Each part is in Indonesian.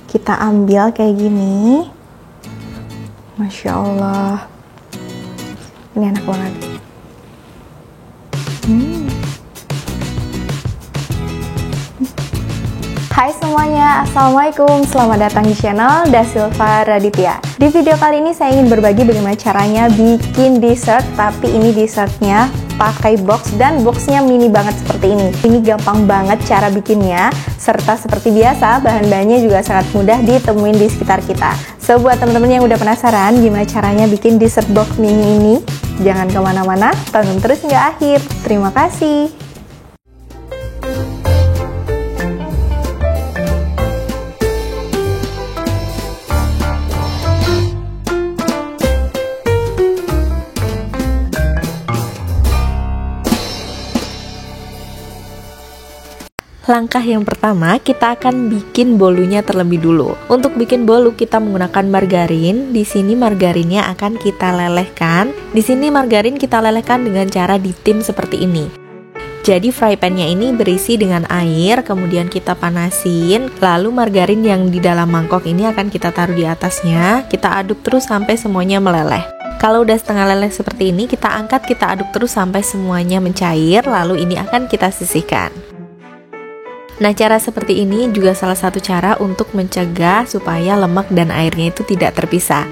kita ambil kayak gini. Masya Allah, ini enak banget. Hai semuanya, Assalamualaikum. Selamat datang di channel Dasilva Raditya. Di video kali ini saya ingin berbagi bagaimana caranya bikin dessert, tapi ini dessertnya pakai box dan boxnya mini banget seperti ini. Ini gampang banget cara bikinnya, serta seperti biasa bahan-bahannya juga sangat mudah ditemuin di sekitar kita. So buat teman-teman yang udah penasaran gimana caranya bikin dessert box mini ini, jangan kemana-mana, tonton terus hingga akhir. Terima kasih. Langkah yang pertama, kita akan bikin bolunya terlebih dulu. Untuk bikin bolu kita menggunakan margarin. Di sini margarinnya akan kita lelehkan. Di sini margarin kita lelehkan dengan cara ditim seperti ini. Jadi fry pan-nya ini berisi dengan air, kemudian kita panasin. Lalu margarin yang di dalam mangkok ini akan kita taruh di atasnya. Kita aduk terus sampai semuanya meleleh. Kalau udah setengah leleh seperti ini, kita angkat, kita aduk terus sampai semuanya mencair. Lalu ini akan kita sisihkan. Nah, cara seperti ini juga salah satu cara untuk mencegah supaya lemak dan airnya itu tidak terpisah.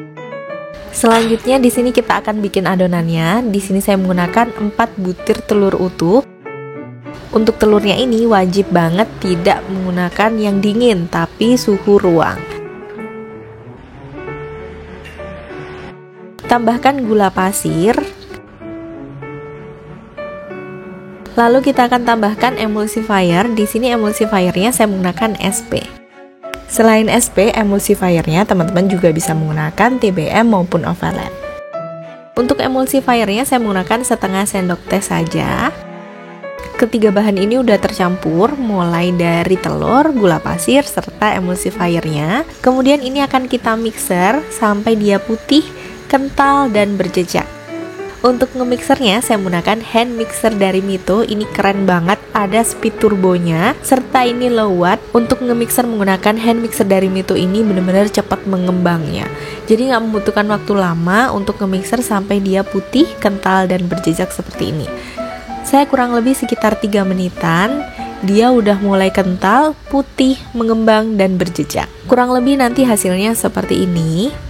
Selanjutnya di sini kita akan bikin adonannya. Di sini saya menggunakan 4 butir telur utuh. Untuk telurnya ini wajib banget tidak menggunakan yang dingin, tapi suhu ruang. Tambahkan gula pasir. Lalu kita akan tambahkan emulsifier. Di sini emulsifiernya saya menggunakan SP. Selain SP, emulsifiernya teman-teman juga bisa menggunakan TBM maupun Ovaltine. Untuk emulsifiernya saya menggunakan setengah sendok teh saja. Ketiga bahan ini udah tercampur, mulai dari telur, gula pasir, serta emulsifiernya. Kemudian ini akan kita mixer sampai dia putih, kental, dan berjejak. Untuk nge-mixernya saya menggunakan hand mixer dari Mito. Ini keren banget, ada speed turbonya, serta ini low watt. Untuk nge-mixer menggunakan hand mixer dari Mito ini benar-benar cepat mengembangnya. Jadi nggak membutuhkan waktu lama untuk nge-mixer sampai dia putih, kental, dan berjejak seperti ini. Saya kurang lebih sekitar 3 menitan. Dia udah mulai kental, putih, mengembang, dan berjejak. Kurang lebih nanti hasilnya seperti ini.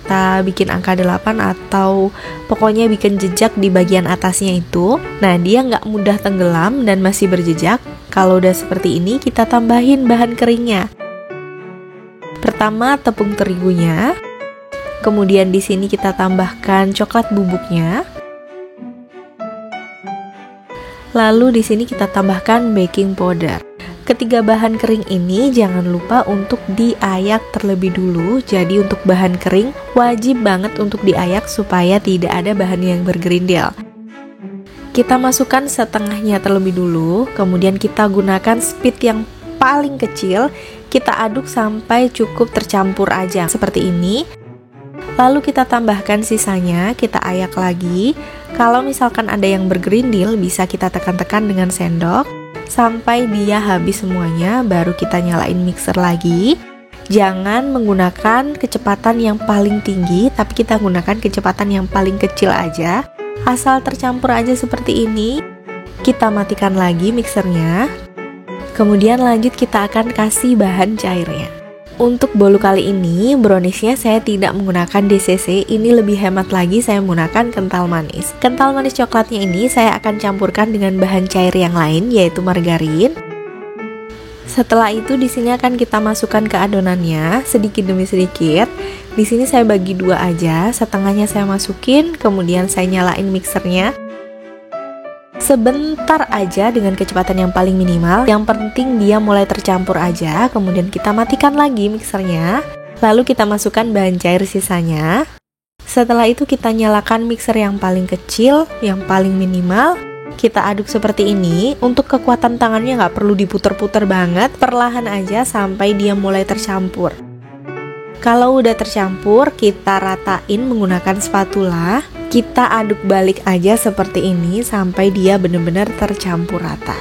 Kita bikin angka 8 atau pokoknya bikin jejak di bagian atasnya itu. Nah, dia nggak mudah tenggelam dan masih berjejak. Kalau udah seperti ini, kita tambahin bahan keringnya. Pertama, tepung terigunya. Kemudian di sini kita tambahkan coklat bubuknya. Lalu di sini kita tambahkan baking powder. Ketiga bahan kering ini jangan lupa untuk diayak terlebih dulu. Jadi untuk bahan kering wajib banget untuk diayak supaya tidak ada bahan yang bergerindil. Kita masukkan setengahnya terlebih dulu, kemudian kita gunakan speed yang paling kecil. Kita aduk sampai cukup tercampur aja seperti ini. Lalu kita tambahkan sisanya, kita ayak lagi. Kalau misalkan ada yang bergerindil, bisa kita tekan-tekan dengan sendok sampai dia habis semuanya, baru kita nyalain mixer lagi. Jangan menggunakan kecepatan yang paling tinggi, tapi kita gunakan kecepatan yang paling kecil aja. Asal tercampur aja seperti ini. Kita matikan lagi mixernya. Kemudian lanjut kita akan kasih bahan cairnya. Untuk bolu kali ini, browniesnya saya tidak menggunakan DCC, ini lebih hemat lagi, saya menggunakan kental manis. Kental manis coklatnya ini saya akan campurkan dengan bahan cair yang lain, yaitu margarin. Setelah itu di sini akan kita masukkan ke adonannya, sedikit demi sedikit. Di sini saya bagi 2 aja, setengahnya saya masukin, kemudian saya nyalain mixernya. Sebentar aja dengan kecepatan yang paling minimal. Yang penting dia mulai tercampur aja. Kemudian kita matikan lagi mixernya. Lalu kita masukkan bahan cair sisanya. Setelah itu kita nyalakan mixer yang paling kecil, yang paling minimal. Kita aduk seperti ini. Untuk kekuatan tangannya nggak perlu diputer-puter banget, perlahan aja sampai dia mulai tercampur. Kalau udah tercampur, kita ratain menggunakan spatula. Kita aduk balik aja seperti ini sampai dia benar-benar tercampur rata.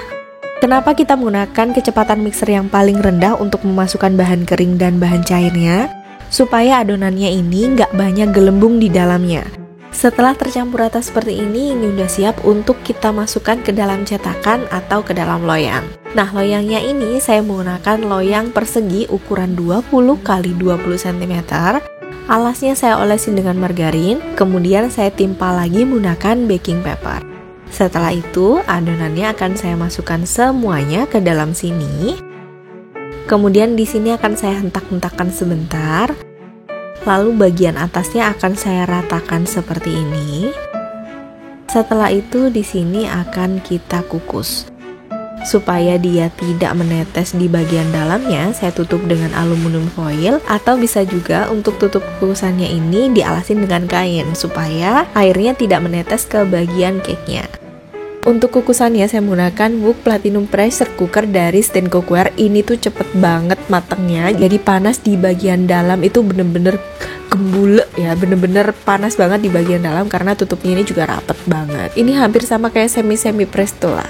Kenapa kita menggunakan kecepatan mixer yang paling rendah untuk memasukkan bahan kering dan bahan cairnya? Supaya adonannya ini nggak banyak gelembung di dalamnya. Setelah tercampur rata seperti ini udah siap untuk kita masukkan ke dalam cetakan atau ke dalam loyang. Nah, loyangnya ini saya menggunakan loyang persegi ukuran 20 x 20 cm. Alasnya saya olesin dengan margarin, kemudian saya timpa lagi menggunakan baking paper. Setelah itu, adonannya akan saya masukkan semuanya ke dalam sini. Kemudian di sini akan saya hentak-hentakkan sebentar. Lalu bagian atasnya akan saya ratakan seperti ini. Setelah itu di sini akan kita kukus. Supaya dia tidak menetes di bagian dalamnya, saya tutup dengan aluminium foil, atau bisa juga untuk tutup kukusannya ini dialasin dengan kain supaya airnya tidak menetes ke bagian cake-nya. Untuk kukusannya saya menggunakan Wok Platinum Pressure Cooker dari Stain Cookware. Ini tuh cepet banget matangnya, jadi panas di bagian dalam itu bener-bener gembule ya, bener-bener panas banget di bagian dalam karena tutupnya ini juga rapet banget. Ini hampir sama kayak semi presto lah.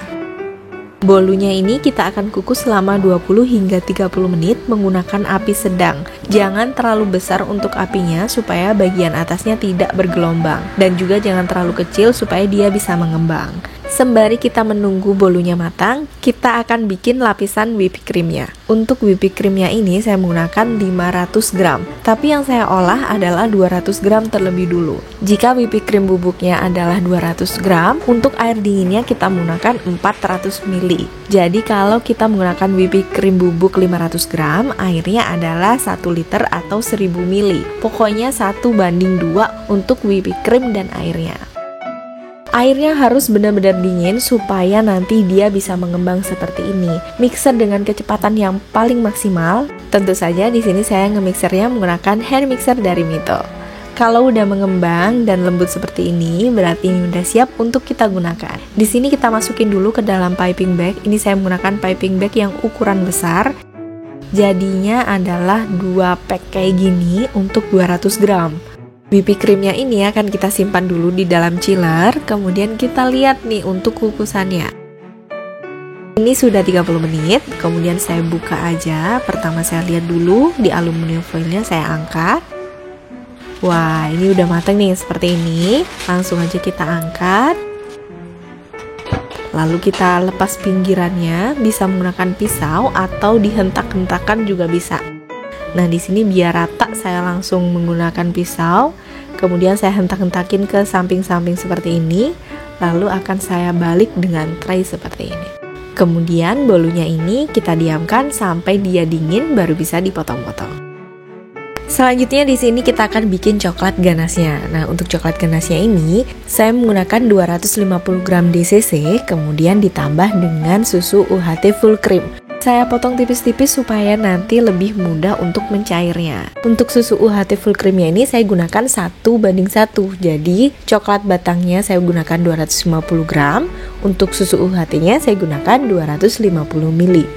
Bolunya ini kita akan kukus selama 20 hingga 30 menit menggunakan api sedang. Jangan terlalu besar untuk apinya supaya bagian atasnya tidak bergelombang, dan juga jangan terlalu kecil supaya dia bisa mengembang. Sembari kita menunggu bolunya matang, kita akan bikin lapisan whipped creamnya. Untuk whipped creamnya ini saya menggunakan 500 gram, tapi yang saya olah adalah 200 gram terlebih dulu. Jika whipped cream bubuknya adalah 200 gram, untuk air dinginnya kita menggunakan 400 ml. Jadi kalau kita menggunakan whipped cream bubuk 500 gram, airnya adalah 1 liter atau 1000 ml. Pokoknya 1:2 untuk whipped cream dan airnya. Airnya harus benar-benar dingin supaya nanti dia bisa mengembang seperti ini. Mixer dengan kecepatan yang paling maksimal. Tentu saja di sini saya nge-mixernya menggunakan hand mixer dari Mito. Kalau udah mengembang dan lembut seperti ini, berarti ini udah siap untuk kita gunakan. Di sini kita masukin dulu ke dalam piping bag. Ini saya menggunakan piping bag yang ukuran besar. Jadinya adalah 2 pack kayak gini untuk 200 gram. Whipped creamnya ini akan kita simpan dulu di dalam chiller, kemudian kita lihat nih untuk kukusannya. Ini sudah 30 menit, kemudian saya buka aja. Pertama saya lihat dulu di aluminium foilnya, saya angkat. Wah, ini udah matang nih seperti ini. Langsung aja kita angkat. Lalu kita lepas pinggirannya, bisa menggunakan pisau atau dihentak-hentakan juga bisa. Nah, di sini biar rata saya langsung menggunakan pisau. Kemudian saya hentak-hentakin ke samping-samping seperti ini. Lalu akan saya balik dengan tray seperti ini. Kemudian bolunya ini kita diamkan sampai dia dingin baru bisa dipotong-potong. Selanjutnya di sini kita akan bikin coklat ganasnya. Nah, untuk coklat ganasnya ini saya menggunakan 250 gram DCC, kemudian ditambah dengan susu UHT full cream. Saya potong tipis-tipis supaya nanti lebih mudah untuk mencairnya. Untuk susu UHT full creamnya ini saya gunakan 1:1. Jadi coklat batangnya saya gunakan 250 gram. Untuk susu UHT-nya saya gunakan 250 ml.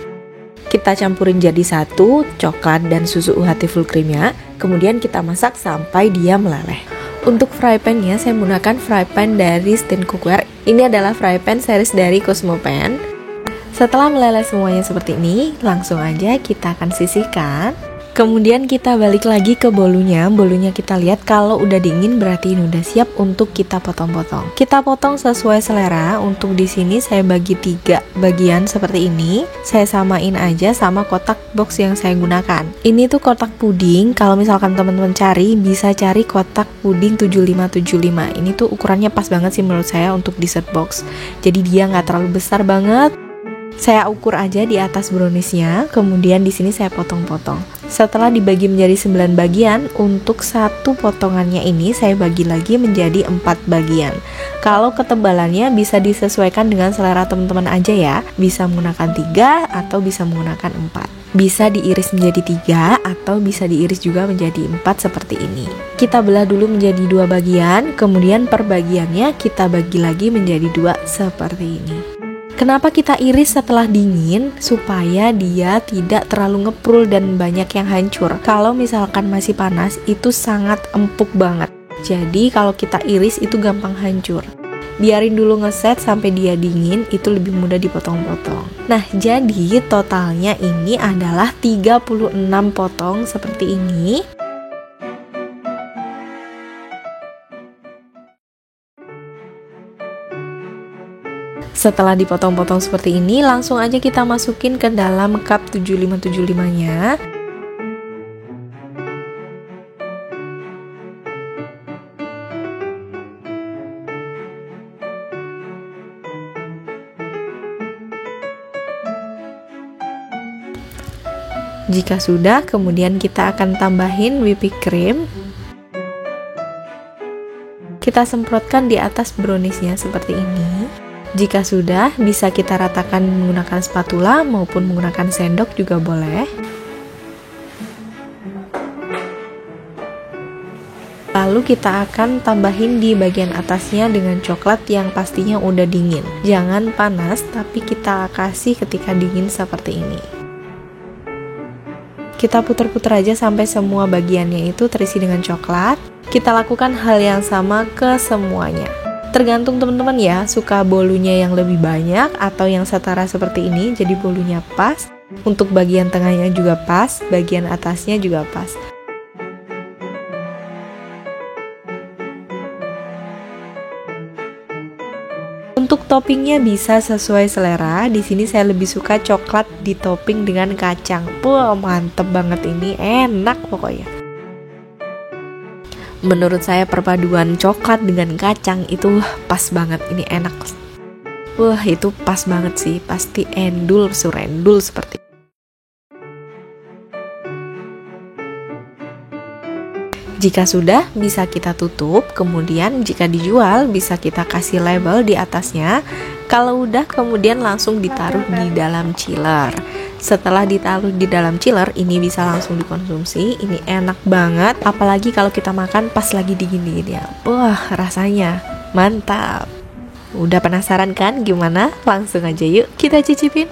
Kita campurin jadi satu, coklat dan susu UHT full creamnya. Kemudian kita masak sampai dia meleleh. Untuk fry pan-nya saya menggunakan fry pan dari Stain Cookware. Ini adalah fry pan series dari Cosmo Pan. Setelah meleleh semuanya seperti ini, langsung aja kita akan sisihkan. Kemudian kita balik lagi ke bolunya. Bolunya kita lihat kalau udah dingin berarti ini udah siap untuk kita potong-potong. Kita potong sesuai selera. Untuk di sini saya bagi 3 bagian seperti ini. Saya samain aja sama kotak box yang saya gunakan. Ini tuh kotak puding. Kalau misalkan teman-teman cari, bisa cari kotak puding 7575. Ini tuh ukurannya pas banget sih menurut saya untuk dessert box. Jadi dia nggak terlalu besar banget. Saya ukur aja di atas browniesnya, kemudian di sini saya potong-potong. Setelah dibagi menjadi 9 bagian, untuk satu potongannya ini saya bagi lagi menjadi 4 bagian. Kalau ketebalannya bisa disesuaikan dengan selera teman-teman aja ya. Bisa menggunakan 3 atau bisa menggunakan 4. Bisa diiris menjadi 3 atau bisa diiris juga menjadi 4 seperti ini. Kita belah dulu menjadi 2 bagian, kemudian per bagiannya kita bagi lagi menjadi 2 seperti ini. Kenapa kita iris setelah dingin? Supaya dia tidak terlalu ngeprul dan banyak yang hancur. Kalau misalkan masih panas, itu sangat empuk banget. Jadi kalau kita iris itu gampang hancur. Biarin dulu ngeset sampai dia dingin, itu lebih mudah dipotong-potong. Nah, jadi totalnya ini adalah 36 potong seperti ini. Setelah dipotong-potong seperti ini, langsung aja kita masukin ke dalam cup 7575-nya. Jika sudah, kemudian kita akan tambahin whipping cream. Kita semprotkan di atas browniesnya seperti ini. Jika sudah, bisa kita ratakan menggunakan spatula maupun menggunakan sendok juga boleh. Lalu kita akan tambahin di bagian atasnya dengan coklat yang pastinya udah dingin. Jangan panas, tapi kita kasih ketika dingin seperti ini. Kita putar-putar aja sampai semua bagiannya itu terisi dengan coklat. Kita lakukan hal yang sama ke semuanya. Tergantung teman-teman ya, suka bolunya yang lebih banyak atau yang setara seperti ini, jadi bolunya pas. Untuk bagian tengahnya juga pas, bagian atasnya juga pas. Untuk toppingnya bisa sesuai selera. Di sini saya lebih suka coklat ditopping dengan kacang. Wah, mantep banget ini, enak pokoknya. Menurut saya perpaduan coklat dengan kacang itu pas banget, ini enak. Wah, itu pas banget sih, pasti endul surendul seperti. Jika sudah, bisa kita tutup, kemudian jika dijual bisa kita kasih label di atasnya. Kalau udah, kemudian langsung ditaruh di dalam chiller. Setelah ditaruh di dalam chiller, ini bisa langsung dikonsumsi. Ini enak banget, apalagi kalau kita makan pas lagi dingin-dingin ya. Wah, rasanya mantap. Udah penasaran kan gimana? Langsung aja yuk kita cicipin.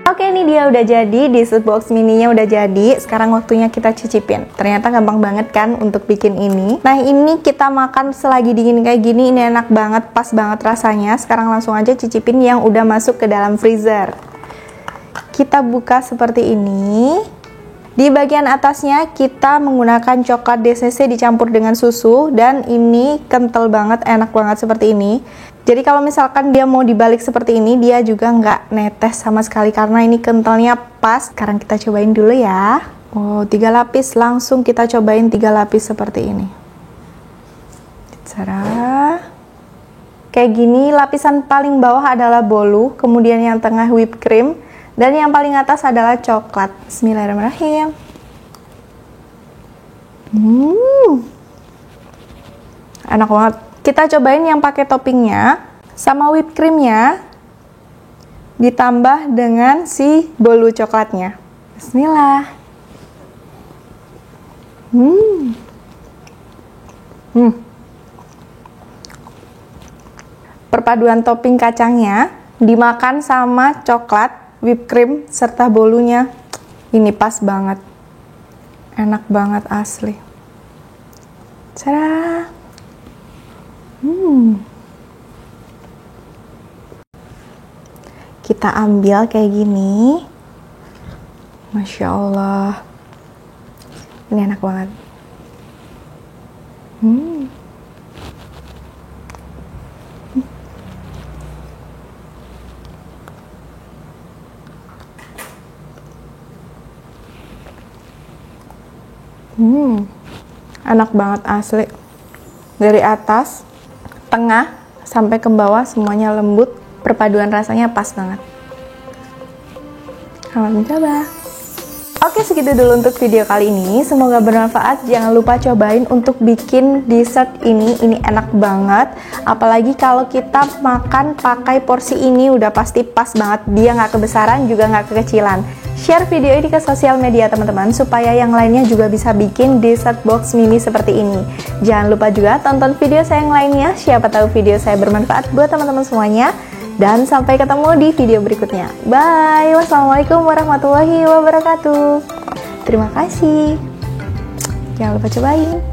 Oke, ini dia udah jadi, dessert box mininya udah jadi. Sekarang waktunya kita cicipin. Ternyata gampang banget kan untuk bikin ini. Nah, ini kita makan selagi dingin kayak gini, ini enak banget, pas banget rasanya. Sekarang langsung aja cicipin yang udah masuk ke dalam freezer. Kita buka seperti ini. Di bagian atasnya kita menggunakan coklat DCC dicampur dengan susu, dan ini kental banget, enak banget seperti ini. Jadi kalau misalkan dia mau dibalik seperti ini, dia juga nggak netes sama sekali karena ini kentalnya pas. Sekarang kita cobain dulu ya. Oh, 3 lapis, langsung kita cobain 3 lapis seperti ini. Cara kayak gini, lapisan paling bawah adalah bolu, kemudian yang tengah whipped cream, dan yang paling atas adalah coklat. Bismillahirrahmanirrahim. Enak banget. Kita cobain yang pakai toppingnya sama whipped creamnya ditambah dengan si bolu coklatnya. Bismillah. Perpaduan topping kacangnya dimakan sama coklat, whipped cream serta bolunya, ini pas banget. Enak banget asli. Cara. Kita ambil kayak gini. Masya Allah, ini enak banget. Enak banget asli. Dari atas, tengah, sampai ke bawah semuanya lembut. Perpaduan rasanya pas banget. Selamat mencoba. Oke, segitu dulu untuk video kali ini. Semoga bermanfaat. Jangan lupa cobain untuk bikin dessert ini. Ini enak banget. Apalagi kalau kita makan pakai porsi ini, udah pasti pas banget. Dia nggak kebesaran, juga nggak kekecilan. Share video ini ke sosial media teman-teman, supaya yang lainnya juga bisa bikin dessert box mini seperti ini. Jangan lupa juga tonton video saya yang lainnya. Siapa tahu video saya bermanfaat buat teman-teman semuanya. Dan sampai ketemu di video berikutnya. Bye. Wassalamualaikum warahmatullahi wabarakatuh. Terima kasih. Jangan lupa cobain.